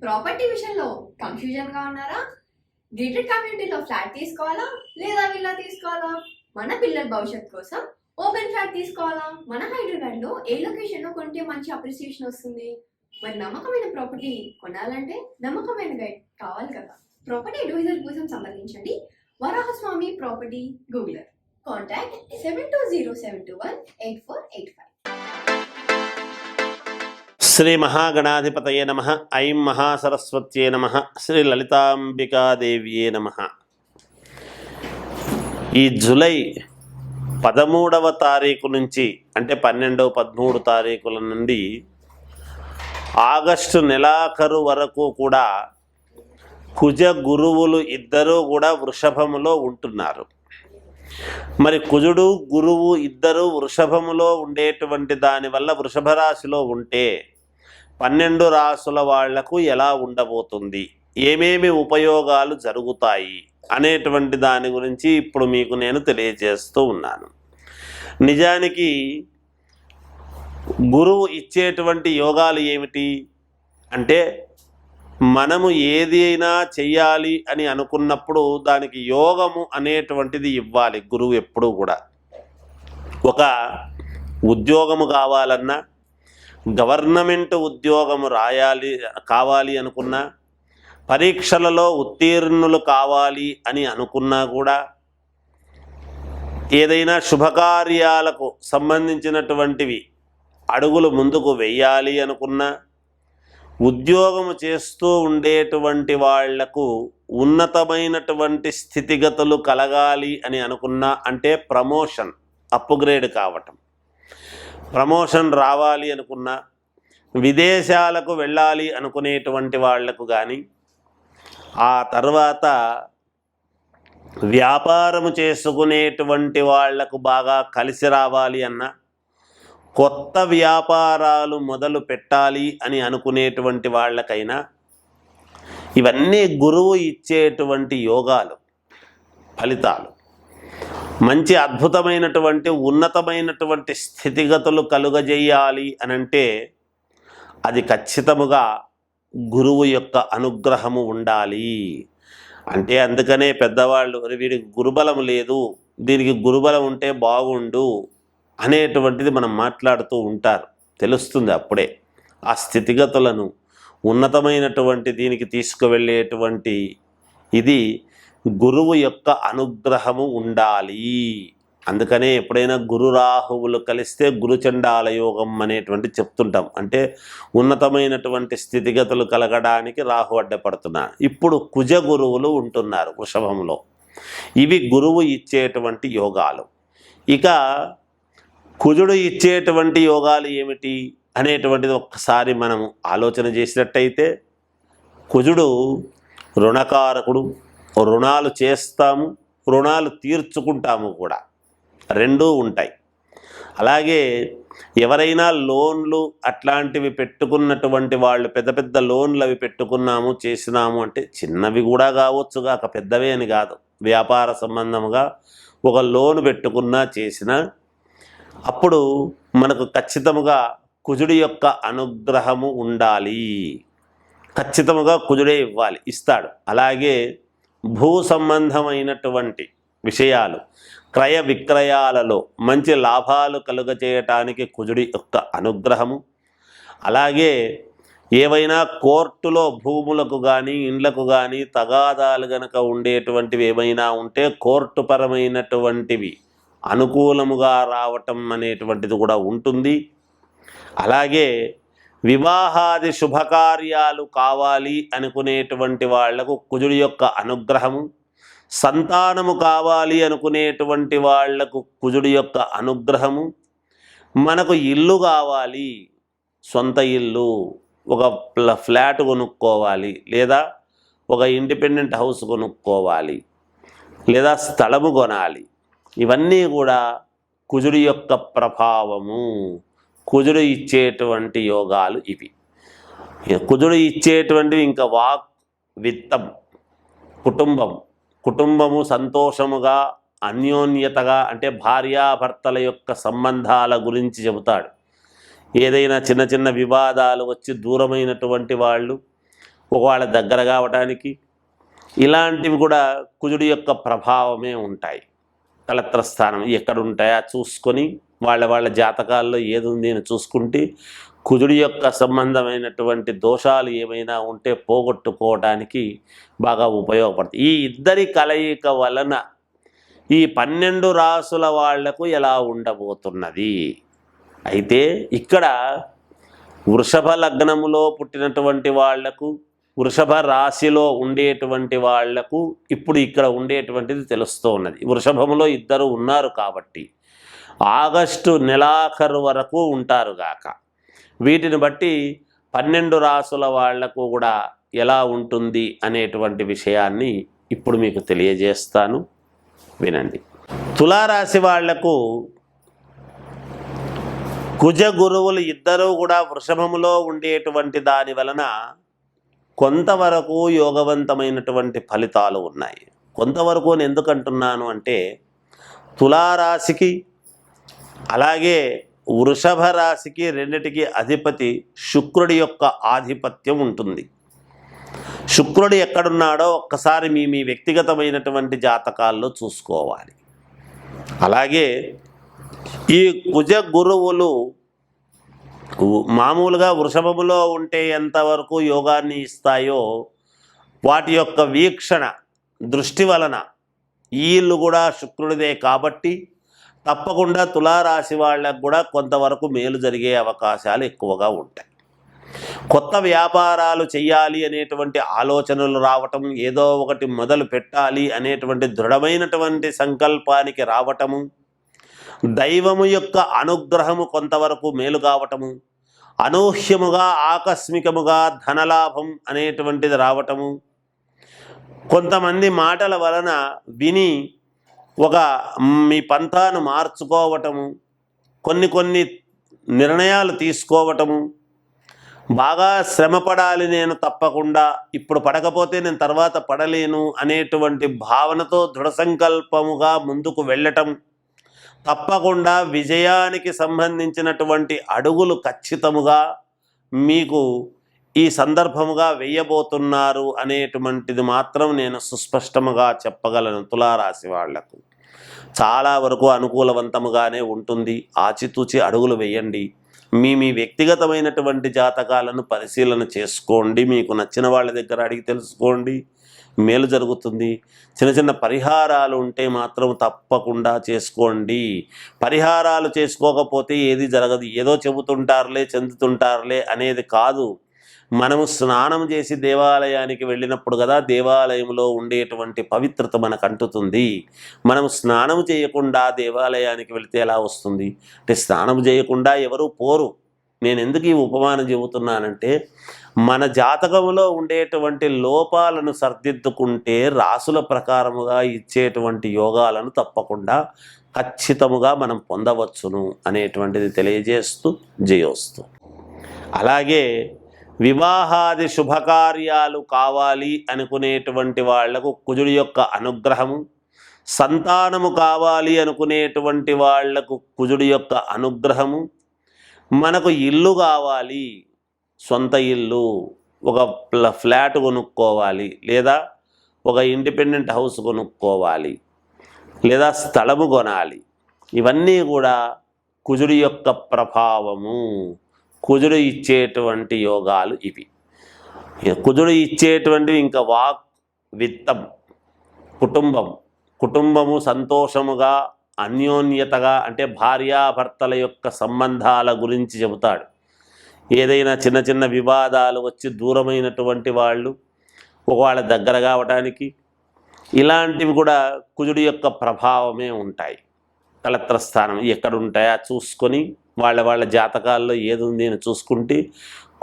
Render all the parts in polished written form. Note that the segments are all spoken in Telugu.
ప్రాపర్టీ విషయంలో కన్ఫ్యూజన్గా ఉన్నారా? గేటెడ్ కమ్యూనిటీలో ఫ్లాట్ తీసుకోవాలా లేదా విల్లా తీసుకోవాలా? మన పిల్లల భవిష్యత్ కోసం ఓపెన్ ఫ్లాట్ తీసుకోవాలా? మన హైదరాబాద్లో ఏ లొకేషన్లో కొంటే మంచి అప్రిసియేషన్ వస్తుంది? మరి నమ్మకమైన ప్రాపర్టీ కొనాలంటే నమ్మకమైన గైడ్ కావాలి కదా. ప్రాపర్టీ అడ్వైజర్ కోసం సంప్రదించండి వరాహస్వామి ప్రాపర్టీ గూగులర్. కాంటాక్ట్ 7207218485. శ్రీ మహాగణాధిపతయే నమః. ఐం మహాసరస్వత్యే నమః. శ్రీ లలితాంబికాదేవ్యే నమః. ఈ జూలై 13వ తారీఖు నుంచి అంటే 12, 13 తారీఖుల నుండి ఆగస్టు నెలాఖరు వరకు కూడా కుజ గురువులు ఇద్దరూ కూడా వృషభములో ఉంటున్నారు. మరి కుజుడు గురువు ఇద్దరు వృషభములో ఉండేటువంటి దానివల్ల వృషభ రాశిలో ఉంటే 12 రాసుల వాళ్లకు ఎలా ఉండబోతుంది, ఏమేమి ఉపయోగాలు జరుగుతాయి అనేటువంటి దాని గురించి ఇప్పుడు మీకు నేను తెలియజేస్తూ ఉన్నాను. నిజానికి గురువు ఇచ్చేటువంటి యోగాలు ఏమిటి అంటే, మనము ఏదైనా చెయ్యాలి అని అనుకున్నప్పుడు దానికి యోగము అనేటువంటిది ఇవ్వాలి. గురువు ఎప్పుడూ కూడా ఒక ఉద్యోగము కావాలన్నా, గవర్నమెంట్ ఉద్యోగము కావాలి అనుకున్నా, పరీక్షలలో ఉత్తీర్ణులు కావాలి అని అనుకున్నా కూడా, ఏదైనా శుభకార్యాలకు సంబంధించినటువంటివి అడుగులు ముందుకు వెయ్యాలి అనుకున్నా, ఉద్యోగము చేస్తూ ఉండేటువంటి వాళ్లకు ఉన్నతమైనటువంటి స్థితిగతులు కలగాలి అని అనుకున్నా, అంటే ప్రమోషన్, అప్గ్రేడ్ కావటం, ప్రమోషన్ రావాలి అనుకున్నా, విదేశాలకు వెళ్ళాలి అనుకునేటువంటి వాళ్లకు కానీ, ఆ తర్వాత వ్యాపారము చేసుకునేటువంటి వాళ్లకు బాగా కలిసి రావాలి అన్నా, కొత్త వ్యాపారాలు మొదలు పెట్టాలి అని అనుకునేటువంటి వాళ్ళకైనా, ఇవన్నీ గురువు ఇచ్చేటువంటి యోగాలు, ఫలితాలు. మంచి అద్భుతమైనటువంటి ఉన్నతమైనటువంటి స్థితిగతులు కలుగజేయాలి అనంటే అది ఖచ్చితముగా గురువు యొక్క అనుగ్రహము ఉండాలి. అంటే అందుకనే పెద్దవాళ్ళు వీడికి గురుబలం లేదు, దీనికి గురుబలం ఉంటే బాగుండు అనేటువంటిది మనం మాట్లాడుతూ ఉంటారు. తెలుస్తుంది అప్పుడే ఆ స్థితిగతులను ఉన్నతమైనటువంటి దీనికి తీసుకువెళ్ళేటువంటి ఇది గురువు యొక్క అనుగ్రహము ఉండాలి. అందుకనే ఎప్పుడైనా గురు రాహువులు కలిస్తే గురుచండాల యోగం అనేటువంటి చెప్తుంటాం. అంటే ఉన్నతమైనటువంటి స్థితిగతులు కలగడానికి రాహు అడ్డపడుతున్నారు. ఇప్పుడు కుజ గురువులు ఉంటున్నారు వృషభంలో. ఇవి గురువు ఇచ్చేటువంటి యోగాలు. ఇక కుజుడు ఇచ్చేటువంటి యోగాలు ఏమిటి అనేటువంటిది ఒక్కసారి మనము ఆలోచన చేసినట్టయితే, కుజుడు రుణకారకుడు. రుణాలు చేస్తాము, రుణాలు తీర్చుకుంటాము కూడా, రెండూ ఉంటాయి. అలాగే ఎవరైనా లోన్లు అట్లాంటివి పెట్టుకున్నటువంటి వాళ్ళు, పెద్ద పెద్ద లోన్లు అవి పెట్టుకున్నాము చేసినాము అంటే, చిన్నవి కూడా కావచ్చు కాక పెద్దవే అని కాదు, వ్యాపార సంబంధముగా ఒక లోన్ పెట్టుకున్నా చేసినా, అప్పుడు మనకు ఖచ్చితముగా కుజుడి యొక్క అనుగ్రహము ఉండాలి. ఖచ్చితముగా కుజుడే ఇవ్వాలి, ఇస్తాడు. అలాగే భూ సంబంధమైనటువంటి విషయాలు, క్రయ విక్రయాలలో మంచి లాభాలు కలుగజేయటానికి కుజుడి యొక్క అనుగ్రహము. అలాగే ఏవైనా కోర్టులో భూములకు కానీ ఇండ్లకు కానీ తగాదాలు గనక ఉండేటువంటివి ఏమైనా ఉంటే కోర్టు పరమైనటువంటివి అనుకూలముగా రావటం అనేటువంటిది కూడా ఉంటుంది. అలాగే వివాహాది శుభకార్యాలు కావాలి అనుకునేటువంటి వాళ్లకు కుజుడి యొక్క అనుగ్రహము, సంతానము కావాలి అనుకునేటువంటి వాళ్లకు కుజుడి యొక్క అనుగ్రహము, మనకు ఇల్లు కావాలి, సొంత ఇల్లు, ఒక ఫ్లాట్ కొనుక్కోవాలి, లేదా ఒక ఇండిపెండెంట్ హౌస్ కొనుక్కోవాలి, లేదా స్థలము కొనాలి, ఇవన్నీ కూడా కుజుడి యొక్క ప్రభావము. కుజుడు ఇచ్చేటువంటి యోగాలు ఇవి. కుజుడు ఇచ్చేటువంటివి ఇంకా వాక్, విత్తం, కుటుంబము సంతోషముగా అన్యోన్యతగా, అంటే భార్యాభర్తల యొక్క సంబంధాల గురించి చెబుతాడు. ఏదైనా చిన్న చిన్న వివాదాలు వచ్చి దూరమైనటువంటి వాళ్ళు ఒకవేళ దగ్గర కావడానికి ఇలాంటివి కూడా కుజుడి యొక్క ప్రభావమే ఉంటాయి. కలత్ర స్థానం ఎక్కడ ఉంటాయో చూసుకొని వాళ్ళ జాతకాల్లో ఏది ఉంది అని చూసుకుంటే కుజుడి యొక్క సంబంధమైనటువంటి దోషాలు ఏమైనా ఉంటే పోగొట్టుకోవడానికి బాగా ఉపయోగపడుతుంది. ఈ ఇద్దరి కలయిక వలన ఈ 12 రాసుల వాళ్లకు ఎలా ఉండబోతున్నది అయితే ఇక్కడ వృషభ లగ్నములో పుట్టినటువంటి వాళ్లకు, వృషభ రాశిలో ఉండేటువంటి వాళ్లకు ఇప్పుడు ఇక్కడ ఉండేటువంటిది తెలుస్తూ ఉన్నది. వృషభములో ఇద్దరు ఉన్నారు కాబట్టి ఆగస్టు నెలాఖరు వరకు ఉంటారు గాక. వీటిని బట్టి 12 రాసుల వాళ్లకు కూడా ఎలా ఉంటుంది అనేటువంటి విషయాన్ని ఇప్పుడు మీకు తెలియజేస్తాను, వినండి. తులారాశి వాళ్లకు కుజ గురువులు ఇద్దరూ కూడా వృషభములో ఉండేటువంటి దాని వలన కొంతవరకు యోగవంతమైనటువంటి ఫలితాలు ఉన్నాయి. కొంతవరకు నేను ఎందుకంటున్నాను అంటే తులారాశికి అలాగే వృషభ రాశికి రెండిటికి అధిపతి శుక్రుడి యొక్క ఆధిపత్యం ఉంటుంది. శుక్రుడు ఎక్కడున్నాడో ఒక్కసారి మీ వ్యక్తిగతమైనటువంటి జాతకాల్లో చూసుకోవాలి. అలాగే ఈ కుజ గురువులు మామూలుగా వృషభములో ఉంటే ఎంతవరకు యోగాన్ని ఇస్తాయో వాటి యొక్క వీక్షణ దృష్టి వలన ఈ ఇల్లు కూడా శుక్రుడిదే కాబట్టి తప్పకుండా తులారాశి వాళ్ళకు కూడా కొంతవరకు మేలు జరిగే అవకాశాలు ఎక్కువగా ఉంటాయి. కొత్త వ్యాపారాలు చేయాలి అనేటువంటి ఆలోచనలు రావటం, ఏదో ఒకటి మొదలు పెట్టాలి అనేటువంటి దృఢమైనటువంటి సంకల్పానికి రావటము, దైవము యొక్క అనుగ్రహము కొంతవరకు మేలు కావటము, అనూహ్యముగా ఆకస్మికముగా ధనలాభం అనేటువంటిది రావటము, కొంతమంది మాటల వలన విని మీ పంతాను మార్చుకోవటము, కొన్ని నిర్ణయాలు తీసుకోవటము, బాగా శ్రమపడాలి నేను తప్పకుండా, ఇప్పుడు పడకపోతే నేను తర్వాత పడలేను అనేటువంటి భావనతో దృఢ సంకల్పముగా ముందుకు వెళ్ళటం, తప్పకుండా విజయానికి సంబంధించినటువంటి అడుగులు ఖచ్చితముగా మీకు ఈ సందర్భముగా వేయబోతున్నారు అనేటువంటిది మాత్రం నేను సుస్పష్టముగా చెప్పగలను. తులారాశి వాళ్లకు చాలా వరకు అనుకూలవంతముగానే ఉంటుంది. ఆచితూచి అడుగులు వేయండి. మీ వ్యక్తిగతమైనటువంటి జాతకాలను పరిశీలన చేసుకోండి. మీకు నచ్చిన వాళ్ళ దగ్గర అడిగి తెలుసుకోండి, మేలు జరుగుతుంది. చిన్న పరిహారాలు ఉంటే మాత్రం తప్పకుండా చేసుకోండి. పరిహారాలు చేసుకోకపోతే ఏది జరగదు. ఏదో చెబుతుంటారులే చెందుతుంటారులే అనేది కాదు. మనము స్నానం చేసి దేవాలయానికి వెళ్ళినప్పుడు కదా దేవాలయంలో ఉండేటువంటి పవిత్రత మనకు అంటుతుంది. మనం స్నానం చేయకుండా దేవాలయానికి వెళితే ఎలా వస్తుంది అంటే స్నానం చేయకుండా ఎవరు పోరు. నేను ఎందుకు ఈ ఉపమానం చెబుతున్నానంటే మన జాతకంలో ఉండేటువంటి లోపాలను సరిదిద్దుకుంటే రాసుల ప్రకారముగా ఇచ్చేటువంటి యోగాలను తప్పకుండా ఖచ్చితముగా మనం పొందవచ్చును అనేటువంటిది తెలియజేస్తూ జయోస్తు. అలాగే వివాహాది శుభకార్యాలు కావాలి అనుకునేటువంటి వాళ్లకు కుజుడి యొక్క అనుగ్రహము, సంతానము కావాలి అనుకునేటువంటి వాళ్లకు కుజుడి యొక్క అనుగ్రహము, మనకు ఇల్లు కావాలి, సొంత ఇల్లు, ఒక ఫ్లాట్ కొనుక్కోవాలి, లేదా ఒక ఇండిపెండెంట్ హౌస్ కొనుక్కోవాలి, లేదా స్థలము కొనాలి, ఇవన్నీ కూడా కుజుడి యొక్క ప్రభావము. కుజుడు ఇచ్చేటువంటి యోగాలు ఇవి. కుజుడు ఇచ్చేటువంటివి ఇంకా వాక్, విత్తం, కుటుంబము సంతోషముగా అన్యోన్యతగా అంటే భార్యాభర్తల యొక్క సంబంధాల గురించి చెబుతాడు. ఏదైనా చిన్న వివాదాలు వచ్చి దూరమైనటువంటి వాళ్ళు ఒకవేళ దగ్గర కావడానికి ఇలాంటివి కూడా కుజుడి యొక్క ప్రభావమే ఉంటాయి. కలత్ర స్థానం ఎక్కడ ఉంటాయో చూసుకొని వాళ్ళ జాతకాల్లో ఏది ఉంది అని చూసుకుంటే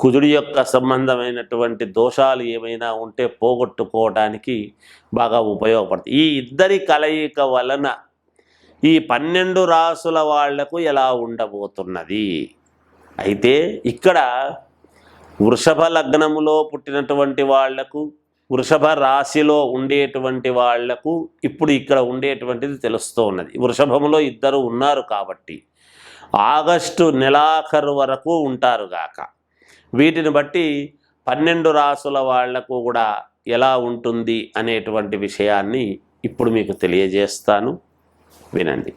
కుజుడి యొక్క సంబంధమైనటువంటి దోషాలు ఏమైనా ఉంటే పోగొట్టుకోవడానికి బాగా ఉపయోగపడుతుంది. ఈ ఇద్దరి కలయిక వలన ఈ 12 రాసుల వాళ్లకు ఎలా ఉండబోతున్నది అయితే ఇక్కడ వృషభ లగ్నములో పుట్టినటువంటి వాళ్లకు, వృషభ రాశిలో ఉండేటువంటి వాళ్లకు ఇప్పుడు ఇక్కడ ఉండేటువంటిది తెలుస్తూ ఉన్నది. వృషభములో ఇద్దరు ఉన్నారు కాబట్టి ఆగస్టు నెలాఖరు వరకు ఉంటారు గాక. వీటిని బట్టి 12 రాసుల వాళ్లకు కూడా ఎలా ఉంటుంది అనేటువంటి విషయాన్ని ఇప్పుడు మీకు తెలియజేస్తాను, వినండి.